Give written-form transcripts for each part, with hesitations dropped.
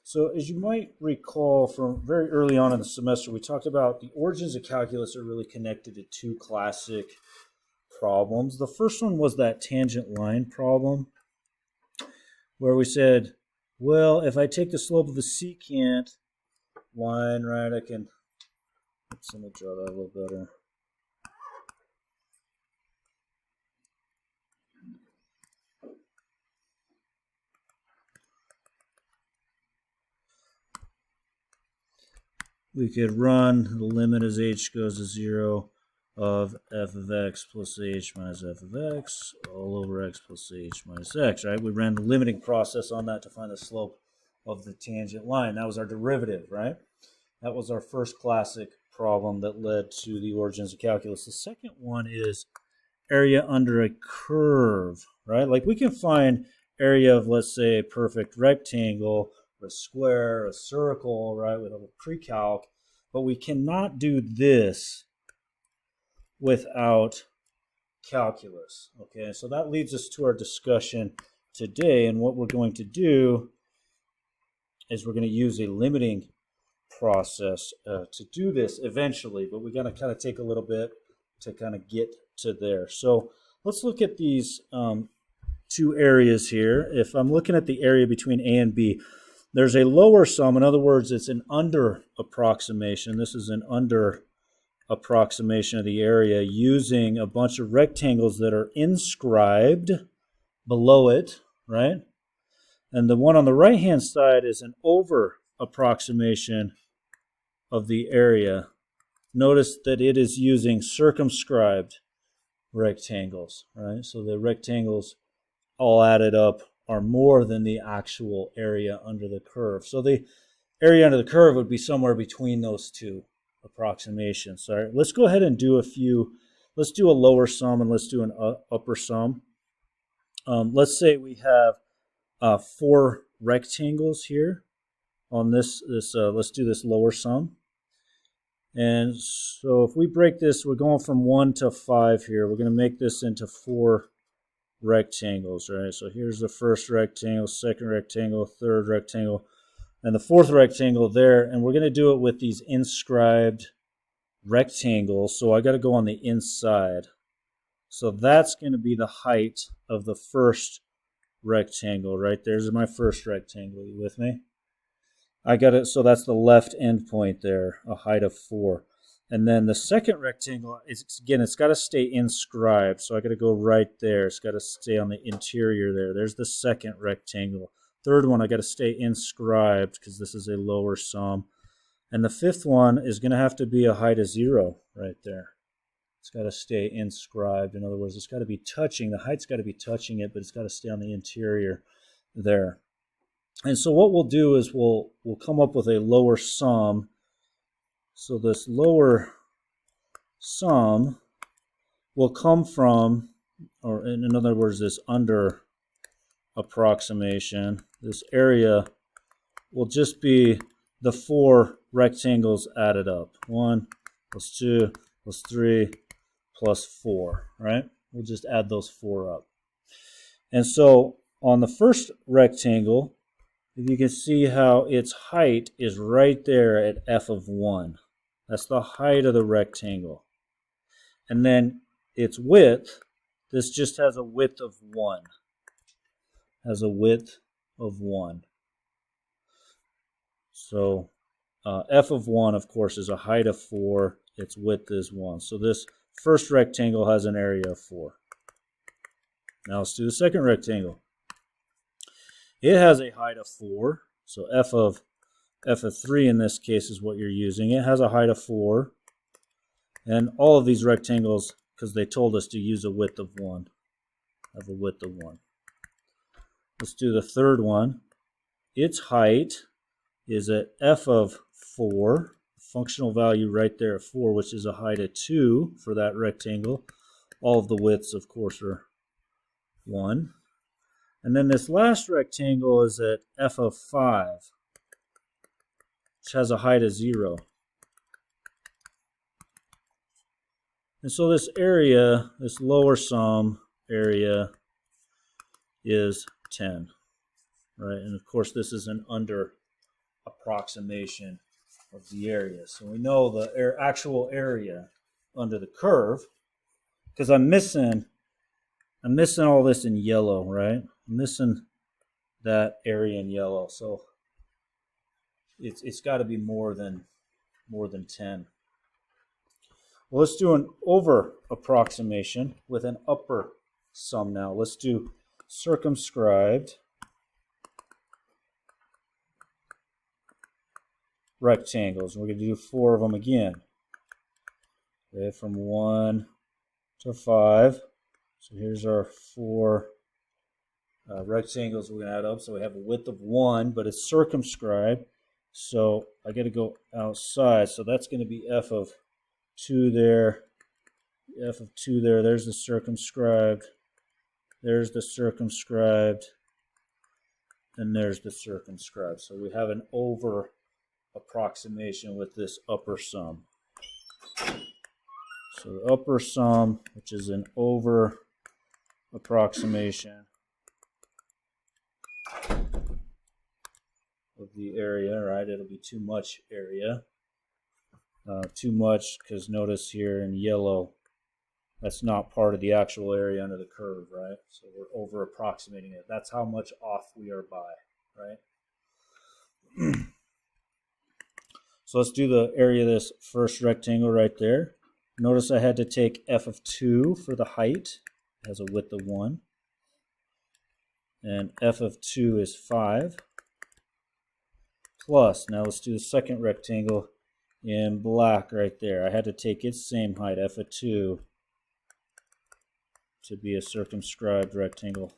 So, as you might recall from very early on in the semester, we talked about the origins of calculus are really connected to two classic problems. The first one was that tangent line problem, where we said, well, if I take the slope of a secant line, right, I can, let me draw that a little better. We could run the limit as h goes to 0 of f of x plus h minus f of x all over x plus h minus x, right? We ran the limiting process on that to find the slope of the tangent line. That was our derivative, right? That was our first classic problem that led to the origins of calculus. The second one is area under a curve, right? Like we can find area of, let's say, a perfect rectangle, a square, a circle, right, with a pre-calc, but we cannot do this without calculus. Okay, so that leads us to our discussion today, and what we're going to do is we're going to use a limiting process to do this eventually, but we're going to kind of take a little bit to kind of get to there. So let's look at these two areas here. If I'm looking at the area between A and B, there's a lower sum. In other words, it's an under approximation. This is an under approximation of the area using a bunch of rectangles that are inscribed below it, right? And the one on the right-hand side is an over approximation of the area. Notice that it is using circumscribed rectangles, right? So the rectangles all added up are more than the actual area under the curve. So the area under the curve would be somewhere between those two approximations. All right, let's go ahead and do a few. Let's do a lower sum and let's do an upper sum. Let's say we have 4 rectangles here on this. Let's do this lower sum. And so if we break this, we're going from 1 to 5 here. We're going to make this into 4 rectangles, right? So here's the first rectangle, second rectangle, third rectangle, and the fourth rectangle there. And we're going to do it with these inscribed rectangles. So I got to go on the inside. So that's going to be the height of the first rectangle, right? There's my first rectangle. You with me? I got it. So that's the left end point there, a height of 4. And then the second rectangle is, again, it's got to stay inscribed. So I got to go right there. It's got to stay on the interior there. There's the second rectangle. Third one, I got to stay inscribed because this is a lower sum. And the fifth one is going to have to be a height of 0 right there. It's got to stay inscribed. In other words, it's got to be touching. The height's got to be touching it, but it's got to stay on the interior there. And so what we'll do is we'll come up with a lower sum. So this lower sum will come from, or in other words, this under approximation. This area will just be the 4 rectangles added up. 1 plus 2 plus 3 plus 4, right? We'll just add those 4 up. And so on the first rectangle, if you can see how its height is right there at f of 1. That's the height of the rectangle. And then its width, this just has a width of 1. Has a width of 1. So f of 1, of course, is a height of 4. Its width is 1. So this first rectangle has an area of 4. Now let's do the second rectangle. It has a height of 4. So f of 3 in this case is what you're using. It has a height of 4. And all of these rectangles, because they told us to use a width of 1, have a width of 1. Let's do the third one. Its height is at f of 4, functional value right there at 4, which is a height of 2 for that rectangle. All of the widths, of course, are 1. And then this last rectangle is at f of 5, which has a height of 0. And so this area, this lower sum area, is 10, right? And of course, this is an under approximation of the area. So we know the actual area under the curve, because I'm missing all this in yellow, right? I'm missing that area in yellow. So it's got to be more than 10. Well, let's do an over approximation with an upper sum now. Let's do circumscribed rectangles. We're going to do 4 of them again. Okay, from 1 to 5. So here's our 4 rectangles we're going to add up. So we have a width of 1, but it's circumscribed. So I got to go outside. So that's going to be f of 2 there, f of 2 there. There's the circumscribed. There's the circumscribed. And there's the circumscribed. So we have an over approximation with this upper sum. So the upper sum, which is an over approximation of the area, right? It'll be too much area. Too much, because notice here in yellow, that's not part of the actual area under the curve, right? So we're over approximating it. That's how much off we are by, right? So let's do the area of this first rectangle right there. Notice I had to take f of 2 for the height. It has a width of 1. And f of 2 is 5. Plus, now let's do the second rectangle in black right there. I had to take its same height, f of 2, to be a circumscribed rectangle.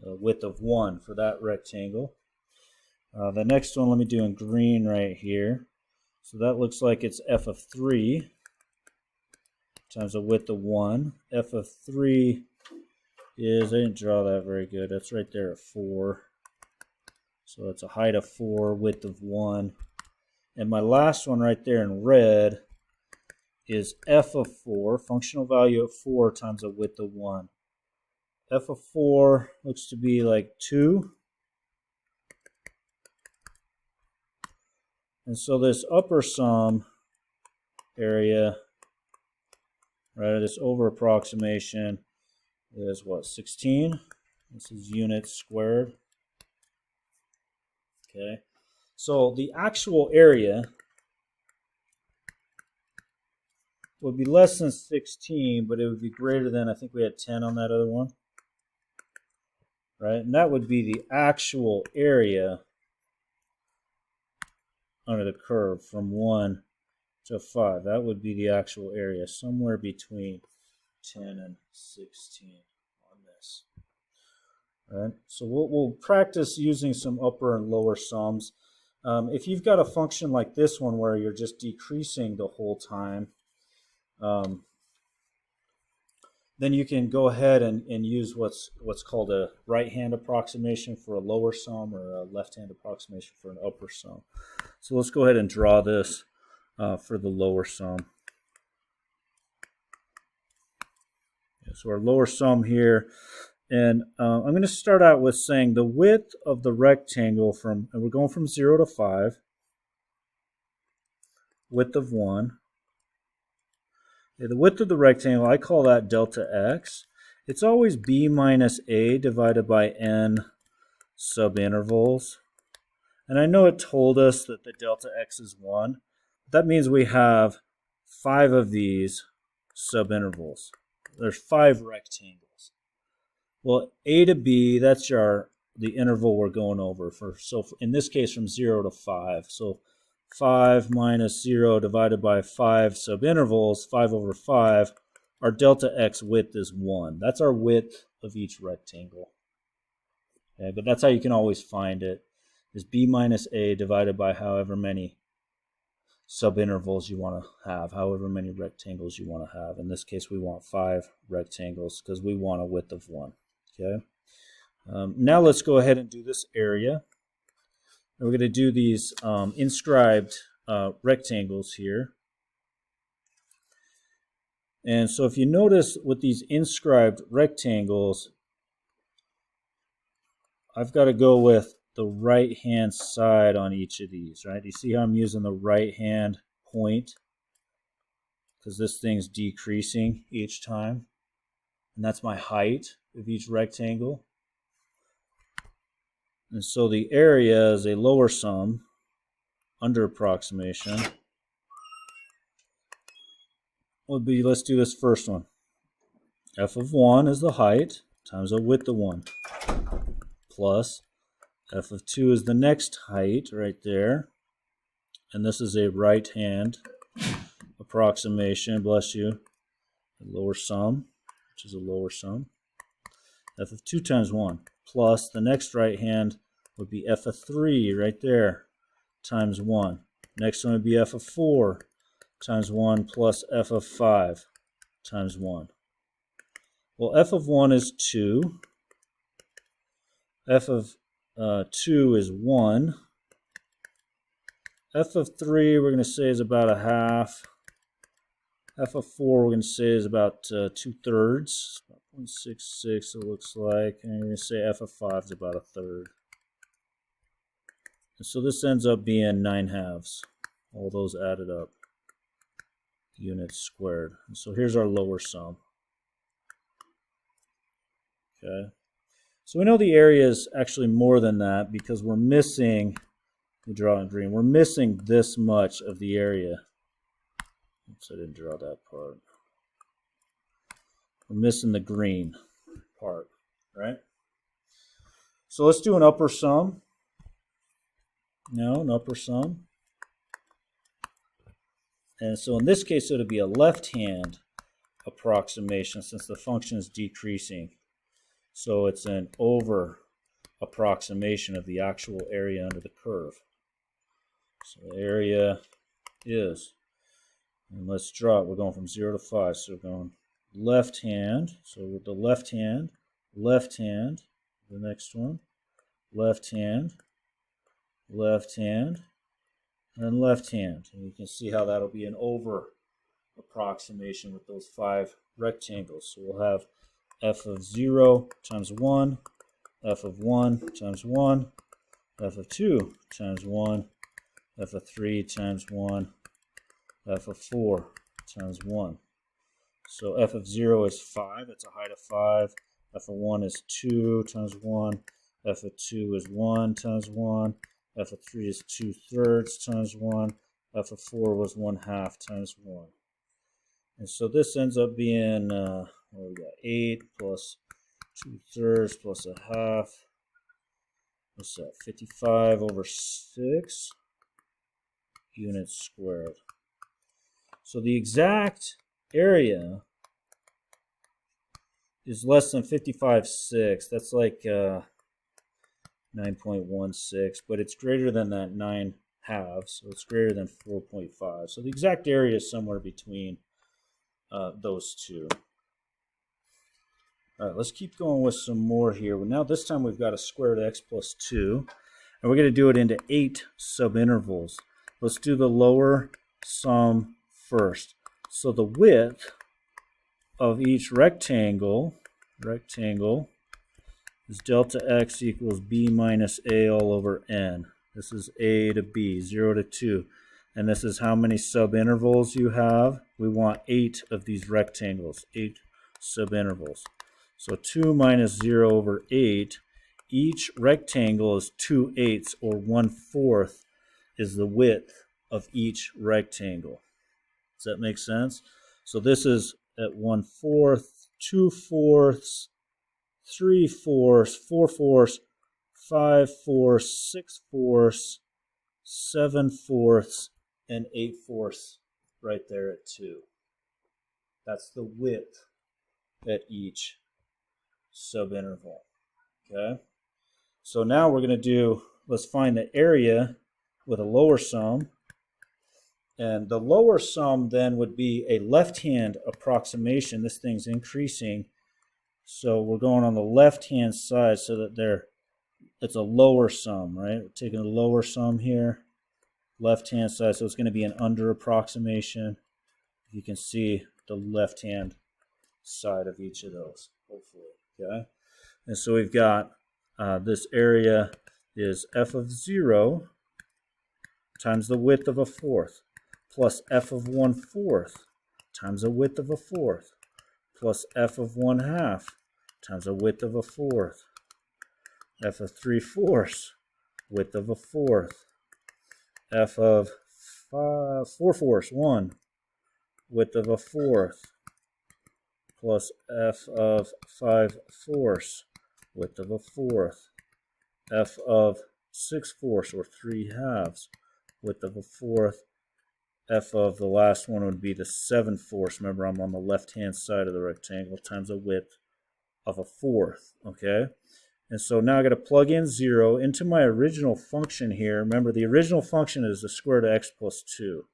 A width of 1 for that rectangle. The next one, let me do in green right here. So that looks like it's f of 3 times a width of 1. F of 3 is, I didn't draw that very good. That's right there at 4. So it's a height of 4, width of 1. And my last one right there in red is f of 4, functional value of 4 times a width of 1. F of 4 looks to be like 2. And so this upper sum area, right, this over approximation is what, 16? This is units squared. Okay, so the actual area would be less than 16, but it would be greater than, I think we had 10 on that other one, right? And that would be the actual area under the curve from 1 to 5. That would be the actual area, somewhere between 10 and 16 on this. All right, so we'll practice using some upper and lower sums. If you've got a function like this one where you're just decreasing the whole time, then you can go ahead and use what's called a right-hand approximation for a lower sum, or a left-hand approximation for an upper sum. So let's go ahead and draw this for the lower sum. So our lower sum here, and I'm going to start out with saying the width of the rectangle from, and we're going from 0 to 5, width of 1. Okay, the width of the rectangle, I call that delta x. It's always b minus a divided by n subintervals. And I know it told us that the delta x is 1. That means we have 5 of these subintervals. There's 5 rectangles. Well, a to b, that's the interval we're going over for. So in this case, from 0 to 5. So 5 minus 0 divided by 5 subintervals, 5 over 5, our delta x width is 1. That's our width of each rectangle. Okay, but that's how you can always find it, is b minus a divided by however many subintervals you want to have, however many rectangles you want to have. In this case, we want 5 rectangles because we want a width of 1. Okay. Now let's go ahead and do this area. And we're going to do these inscribed rectangles here. And so if you notice with these inscribed rectangles, I've got to go with the right-hand side on each of these, right? You see how I'm using the right-hand point? Because this thing's decreasing each time. And that's my height of each rectangle. And so the area is a lower sum under approximation. Would be, let's do this first one. F of 1 is the height times the width of 1 plus F of 2 is the next height right there. And this is a right-hand approximation, bless you, a lower sum, which is a lower sum. F of 2 times 1 plus the next right-hand would be F of 3 right there times 1. Next one would be F of 4 times 1 plus F of 5 times 1. Well, F of 1 is 2. F of 2 is 1. F of 3 we're going to say is about a half. F of 4 we're going to say is about 2/3. 0.66 it looks like. And we're going to say F of 5 is about a third. And so this ends up being 9/2. All those added up. Units squared. And so here's our lower sum. Okay. So we know the area is actually more than that because we're missing, we draw in green, we're missing this much of the area. Oops, I didn't draw that part. We're missing the green part, right? So let's do an upper sum. No, an upper sum. And so in this case, it would be a left-hand approximation since the function is decreasing. So it's an over approximation of the actual area under the curve. So the area is, and let's draw it. We're going from 0 to 5. So we're going left hand. So with the left hand, the next one, left hand, and left hand. And you can see how that'll be an over approximation with those 5 rectangles. So we'll have F of 0 times 1, F of 1 times 1, F of 2 times 1, F of 3 times 1, F of 4 times 1. So F of 0 is 5, it's a height of 5. F of 1 is 2 times 1, F of 2 is 1 times 1, F of 3 is 2/3 times 1, F of 4 was 1/2 times 1. And so this ends up being, we got 8 plus 2/3 plus a half. What's that? 55 over 6 units squared. So the exact area is less than 55/6. That's like 9.16, but it's greater than that 9/2, so it's greater than 4.5. So the exact area is somewhere between those two. All right, let's keep going with some more here. Now this time we've got a squared x plus 2, and we're going to do it into 8 subintervals. Let's do the lower sum first. So the width of each rectangle is delta x equals b minus a all over n. This is a to b, 0 to 2. And this is how many subintervals you have. We want 8 of these rectangles, 8 subintervals. So 2 minus 0 over 8. Each rectangle is 2/8 or 1/4 is the width of each rectangle. Does that make sense? So this is at 1/4, 2/4, 3/4, 4/4, 5/4, 6/4, 7/4, and 8/4 right there at 2. That's the width at each subinterval. Okay? So now we're going to do, let's find the area with a lower sum. And the lower sum then would be a left-hand approximation. This thing's increasing. So we're going on the left-hand side so that it's a lower sum, right? We're taking a lower sum here, left-hand side. So it's going to be an under approximation. You can see the left-hand side of each of those, hopefully. Okay? And so we've got this area is f of 0 times the width of a fourth plus f of 1/4 times the width of a fourth plus f of 1/2 times the width of a fourth, f of 3/4 width of a fourth, f of 4/4 1 width of a fourth plus f of 5/4 width of a fourth, f of 6/4 or 3/2 width of a fourth, f of the last one would be the 7/4. Remember, I'm on the left-hand side of the rectangle times the width of a fourth, okay? And so now I got to plug in 0 into my original function here. Remember, the original function is the square root of x plus 2.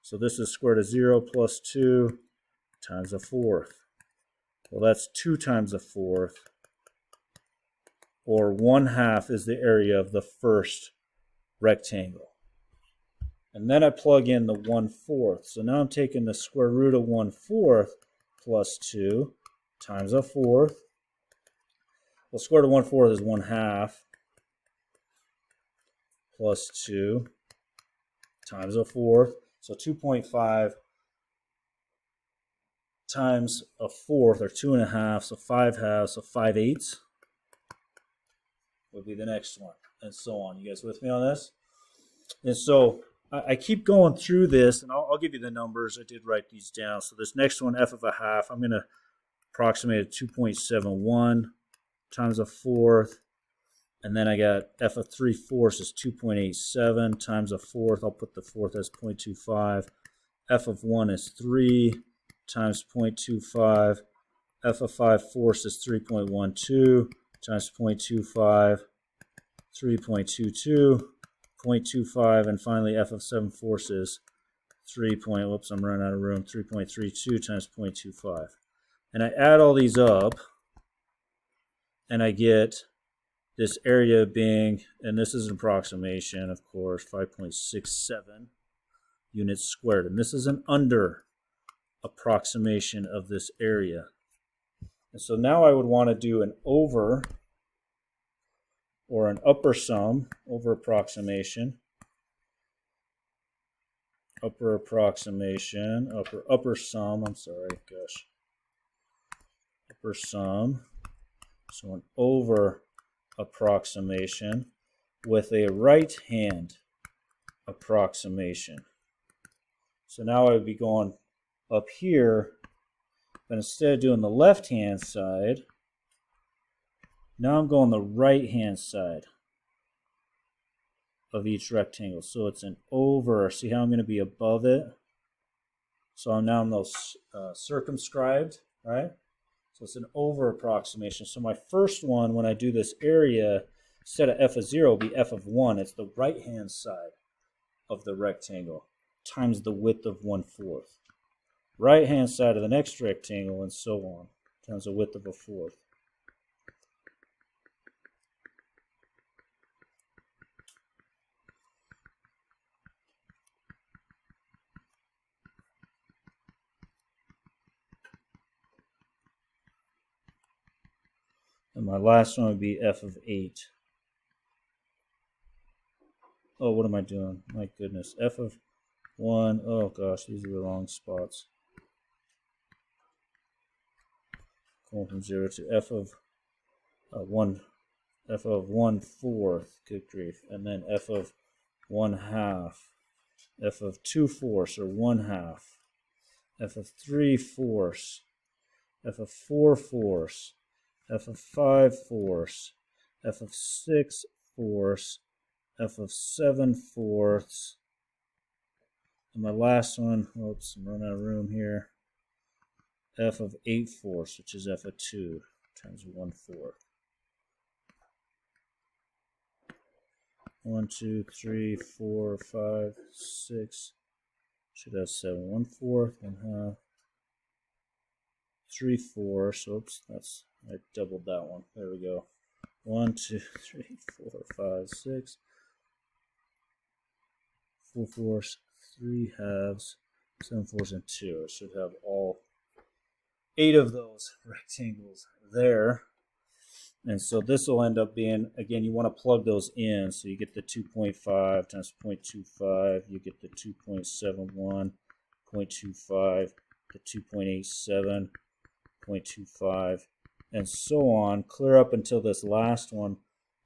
So this is square root of 0 plus 2 times a fourth. Well, that's 2 times a fourth, or 1/2 is the area of the first rectangle. And then I plug in the 1/4. So now I'm taking the square root of 1/4 plus 2 times a fourth. Well, square root of 1/4 is 1/2 plus 2 times a fourth. So 2.5 times a fourth, or 2.5, so 5/2, so 5/8 would be the next one, and so on. You guys with me on this? And so I keep going through this, and I'll give you the numbers. I did write these down. So this next one, f of 1/2, I'm going to approximate at 2.71 times a fourth. And then I got f of 3/4 is 2.87 times a fourth. I'll put the fourth as 0.25. F of 1 is 3 times 0.25. F of 5/4 is 3.12 times 0.25. 3.22. 0.25, and finally f of 7/4 is 3. I'm running out of room. 3.32 times 0.25, and I add all these up, and I get this area being, and this is an approximation, of course, 5.67 units squared, and this is an under approximation of this area. And so now I would want to do an over or an upper sum, over approximation, upper sum, upper sum, so an over approximation with a right hand approximation. So now I would be going up here, but instead of doing the left hand side, now I'm going the right-hand side of each rectangle. So it's an over. See how I'm going to be above it? So now I'm those circumscribed, right? So it's an over approximation. So my first one, when I do this area, instead of f of 0, will be f of 1. It's the right-hand side of the rectangle times the width of 1/4. Right-hand side of the next rectangle, and so on, times the width of a fourth. And my last one would be f of 8. Oh, what am I doing? My goodness. F of 1. Oh, gosh, these are the wrong spots. Going from 0 to f of 1. F of 1/4. Good grief. And then f of 1/2. F of 2/4 or 1/2. F of 3/4. F of 4/4. F of 5/4, f of 6/4, f of 7/4, and my last one, oops, I'm running out of room here, f of 8/4, which is f of 2 times 1/4. 1, 2, 3, 4, 5, 6, should have 7, 1/4, 1/2, 3/4, oops, I doubled that one. There we go. 1, 2, 3, 4, 5, 6. 4/4, 3/2, 7/4, and 2. I should have all 8 of those rectangles there. And so this will end up being, again, you want to plug those in. So you get the 2.5 times 0.25. You get the 2.71, 0.25, the 2.87, 0.25, and so on. Clear up until this last one.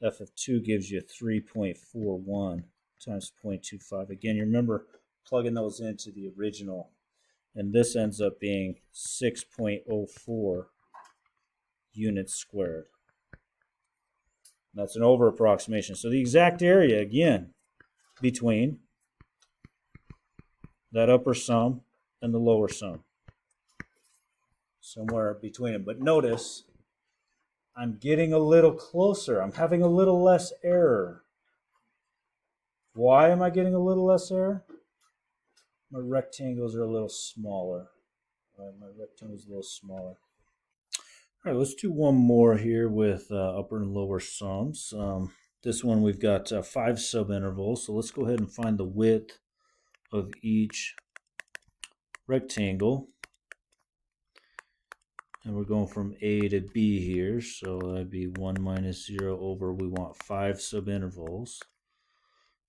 F of 2 gives you 3.41 times 0.25. Again, you remember plugging those into the original. And this ends up being 6.04 units squared. That's an over approximation. So the exact area, again, between that upper sum and the lower sum. Somewhere between them. But notice, I'm getting a little closer. I'm having a little less error. Why am I getting a little less error? My rectangles are a little smaller. My rectangle's a little smaller. All right, let's do one more here with upper and lower sums. This one we've got 5 subintervals, so let's go ahead and find the width of each rectangle. And we're going from A to B here, so that'd be 1 minus 0 over, we want 5 subintervals.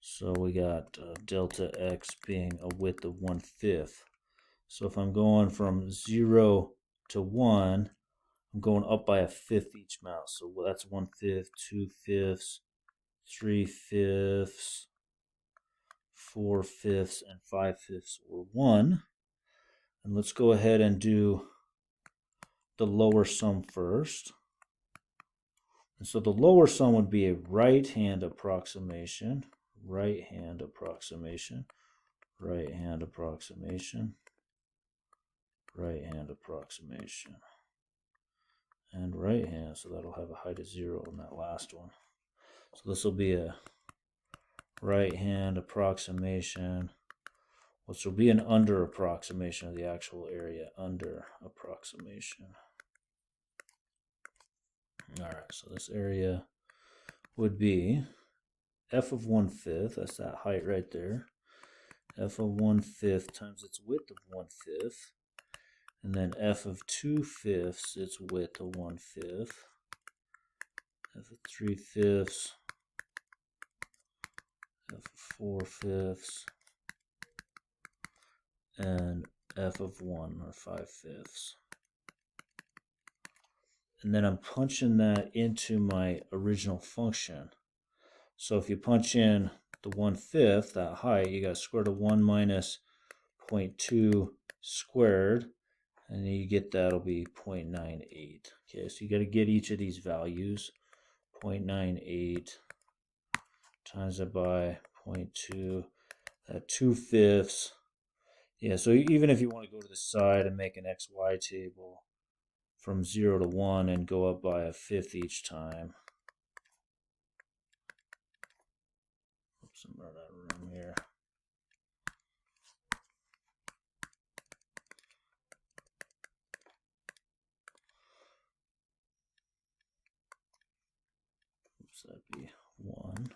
So we got delta x being a width of 1/5. So if I'm going from 0 to 1, I'm going up by 1/5 each mouse. So that's 1/5, 2/5, 3/5, 4/5, and 5/5, or 1. And let's go ahead and do the lower sum first. And so the lower sum would be a right-hand approximation, right-hand approximation, right-hand approximation, right-hand approximation, and right-hand. So that'll have a height of 0 on that last one. So this will be a right-hand approximation, which will be an under approximation of the actual area, under approximation. All right, so this area would be f of 1/5, that's that height right there, f of 1/5 times its width of 1/5, and then f of 2/5, its width of 1/5, f of 3/5, f of 4/5, and f of 1, or 5/5. And then I'm punching that into my original function. So if you punch in the 1/5, that height, you got square root of 1 minus 0.2 squared, and you get that'll be 0.98. Okay, so you got to get each of these values. 0.98 times it by 0.2, that 2/5. Yeah, so even if you want to go to the side and make an XY table from 0 to 1 and go up by 1/5 each time. Oops, I'm out of room here. Oops, that'd be 1.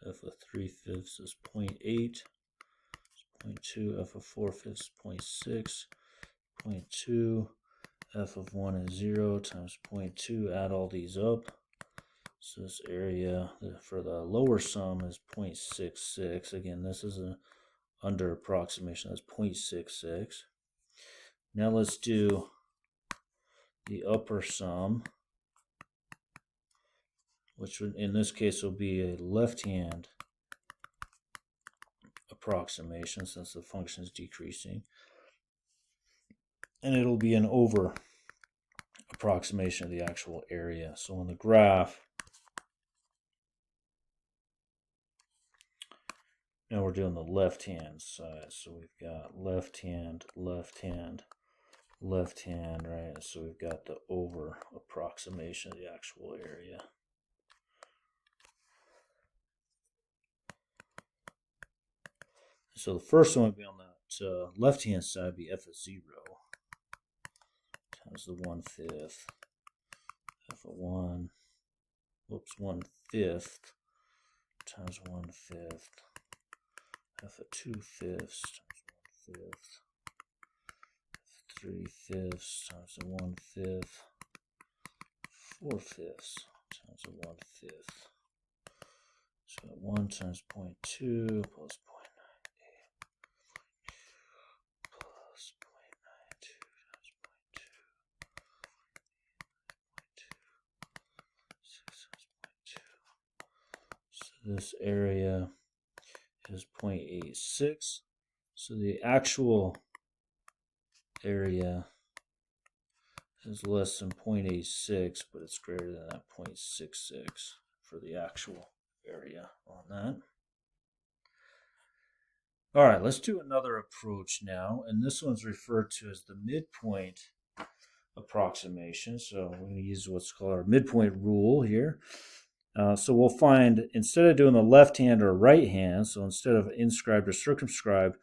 F of 3/5 is 0.8, 0.2, f of 4/5 is 0.6, 0.2, f of 1 is 0 times 0.2, add all these up. So this area for the lower sum is 0.66. Again, this is an under approximation, that's 0.66. Now let's do the upper sum, which would, in this case, will be a left-hand approximation since the function is decreasing. And it'll be an over approximation of the actual area. So on the graph, now we're doing the left-hand side. So we've got left-hand, left-hand, left-hand, right? So we've got the over approximation of the actual area. So the first one would be on that left-hand side, would be f of 0 times the 1/5, f of 1 times 1/5 f of 2/5 times 1/5 3/5 times 1/5 4/5 times 1/5. So 1 times 0.2 plus 0.98 plus 0.92 times 0.2 6 times 0.2. So this area is 0.86. So the actual area is less than 0.86, but it's greater than that 0.66 for the actual area on that. All right, let's do another approach now, and this one's referred to as the midpoint approximation. So we're going to use what's called our midpoint rule here. So we'll find, instead of doing the left hand or right hand, so instead of inscribed or circumscribed,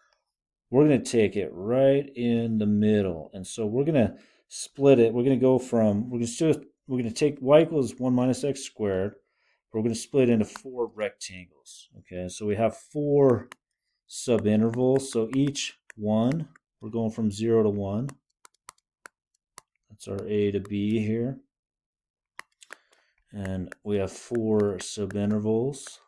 we're going to take it right in the middle. And so we're going to split it. We're going to go from, we're going to take y equals 1 minus x squared. We're going to split it into 4 rectangles. Okay, so we have 4 subintervals. So each one, we're going from 0 to 1. That's our A to B here. And we have 4 subintervals.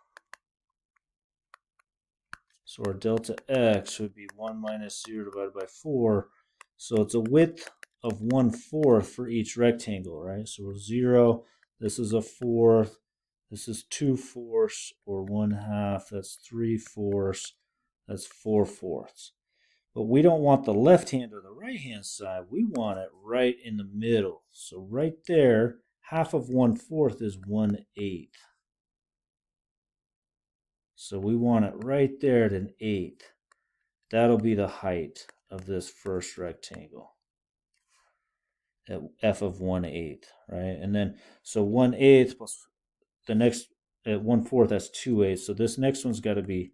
So our delta x would be 1 minus 0 divided by 4. So it's a width of 1/4 for each rectangle, right? So we're 0, this is a 1/4, this is 2/4, or 1/2, that's 3/4, that's 4/4. But we don't want the left hand or the right hand side, we want it right in the middle. So right there, half of 1/4 is 1/8. So we want it right there at an 8. That'll be the height of this first rectangle at f of 1/8, right? And then, so 1/8 plus the next, at 1/4, that's 2/8. So this next one's got to be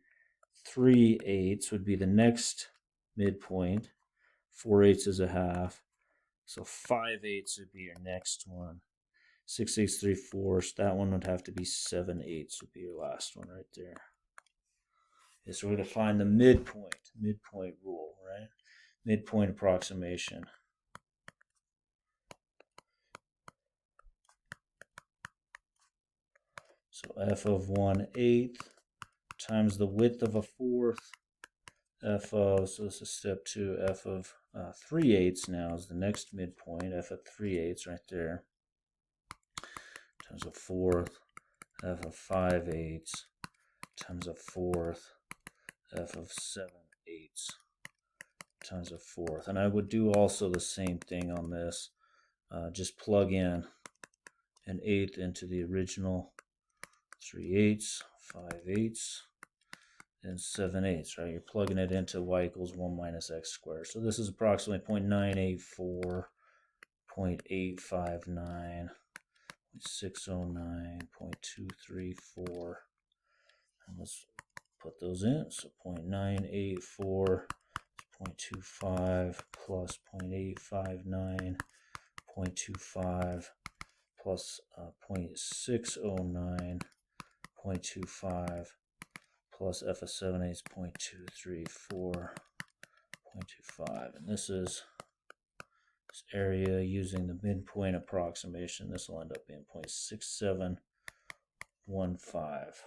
3/8 would be the next midpoint. 4/8 is a half. So 5/8 would be your next one. 6/8, 3/4. That one would have to be 7/8 would be your last one right there. Okay, so we're going to find the midpoint rule, right? Midpoint approximation. So f of 1/8 times the width of a 1/4. F of, so this is step 2, f of 3/8 now is the next midpoint, f of 3/8 right there, times a 1/4, f of 5/8 times a 1/4, f of 7/8 times a 1/4. And I would do also the same thing on this, just plug in an 1/8 into the original 3/8, 5/8, and 7/8, right? You're plugging it into y equals 1 minus x squared. So this is approximately 0.984, 0.859, 0.609, 0.234. And let's put those in. So 0.984, 0.25 plus 0.859, 0.25 plus 0.609, 0.25 plus f of 7/8 is 0.234, 0.25. And this is this area using the midpoint approximation. This will end up being 0.6715.